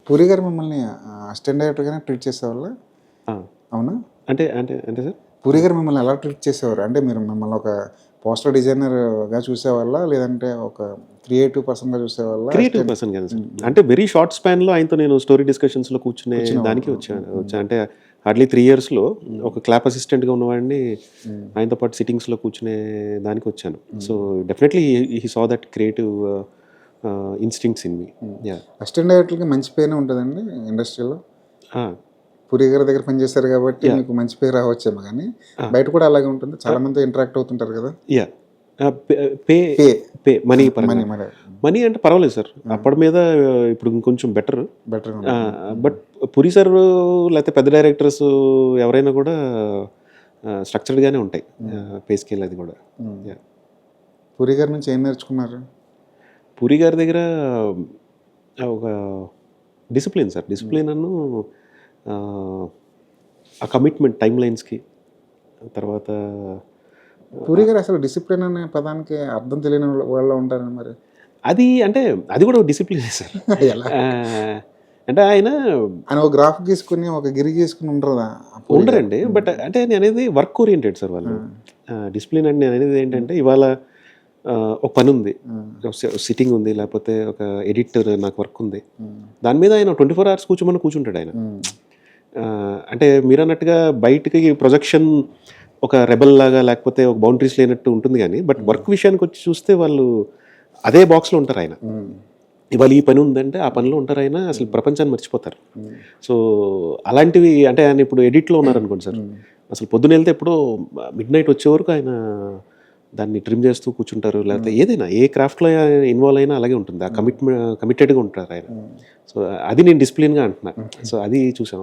పూరి గారు మిమ్మల్ని assistant డైరెక్టర్గానే treat చేసేవాళ్ళ? ఆ, అవునా? అంటే అంటే అంటే సార్ పూరి గారు మిమ్మల్ని ఎలా ట్రీట్ చేసేవారు? అంటే మీరు మిమ్మల్ని ఒక పోస్టర్ డిజైనర్గా చూసేవాళ్ళ, లేదంటే ఒక క్రియేటివ్ పర్సన్గా చూసేవాళ్ళ? క్రియేటివ్ పర్సన్ కదా సార్. అంటే వెరీ షార్ట్ స్పాన్లో ఆయనతో నేను స్టోరీ డిస్కషన్స్లో కూర్చునే దానికి వచ్చా అంటే హార్డ్లీ 3 yearsలో ఒక క్లాప్ అసిస్టెంట్గా ఉన్నవాడిని ఆయనతో పాటు సిట్టింగ్స్లో కూర్చునే దానికి వచ్చాను. So definitely he saw that creative instincts in me. Yeah, assistant డైరెక్టర్కి మంచి పేరు ఉంటుందండి ఇండస్ట్రీలో. పూరి గారి దగ్గర పనిచేశారు కాబట్టి మీకు మంచి పేరు రావచ్చేమో, కానీ బయట కూడా అలాగే ఉంటుంది. చాలా మంది ఇంటరాక్ట్ అవుతుంటారు కదా. యా, పే పే మనీ పరంగా మరి మనీ అంటే పర్వాలేదు సార్. అప్పటి మీద ఇప్పుడు ఇంకొంచెం బెటర్. బెటర్గా బట్ పురి సార్ లేకపోతే పెద్ద డైరెక్టర్స్ ఎవరైనా కూడా స్ట్రక్చర్డ్గానే ఉంటాయి పే స్కేల్ అది కూడా. పూరి గారి నుంచి ఏం నేర్చుకున్నారు? పూరి గారి దగ్గర ఒక డిసిప్లిన్ సార్, డిసిప్లిన్ అను ఆ కమిట్మెంట్ టైం లైన్స్కి. తర్వాత పూరి గారు అసలు డిసిప్లిన్ అనే పదానికి అర్థం తెలియని వాళ్ళు ఉంటారని మరి. అది అంటే అది కూడా డిసిప్లినే సార్. ఎలా? అంటే ఆయన ఒక గ్రాఫ్ గీసుకుని ఒక గిరి గీసుకుని ఉండరా? ఉండరండి. బట్ అంటే నేను అనేది వర్క్ ఓరియంటెడ్ సార్ వాళ్ళు. డిసిప్లిన్ అంటే నేను అనేది ఏంటంటే ఇవాళ ఒక పని ఉంది, సిట్టింగ్ ఉంది, లేకపోతే ఒక ఎడిటర్ నాకు వర్క్ ఉంది, దాని మీద ఆయన 24 hours కూర్చుంటాడు ఆయన. అంటే మీరు అన్నట్టుగా బయటకి ప్రొజెక్షన్ ఒక రెబల్ లాగా లేకపోతే ఒక బౌండరీస్ లేనట్టు ఉంటుంది కానీ, బట్ వర్క్ విషయానికి వచ్చి చూస్తే వాళ్ళు అదే బాక్స్లో ఉంటారు ఆయన. ఇవాళ ఈ పని ఉందంటే ఆ పనిలో ఉంటారు ఆయన, అసలు ప్రపంచాన్ని మర్చిపోతారు. సో అలాంటివి అంటే ఆయన ఇప్పుడు ఎడిట్లో ఉన్నారనుకోండి సార్, అసలు పొద్దున వెళ్తే ఎప్పుడో మిడ్-నైట్ వచ్చే వరకు ఆయన దాన్ని ట్రిమ్ చేస్తూ కూర్చుంటారు. లేకపోతే ఏదైనా ఏ క్రాఫ్ట్లో ఇన్వాల్వ్ అయినా అలాగే ఉంటుంది. ఆ కమిటెడ్గా ఉంటారు ఆయన. సో అది నేను డిసిప్లిన్గా అంటున్నా. సో అది చూసాం.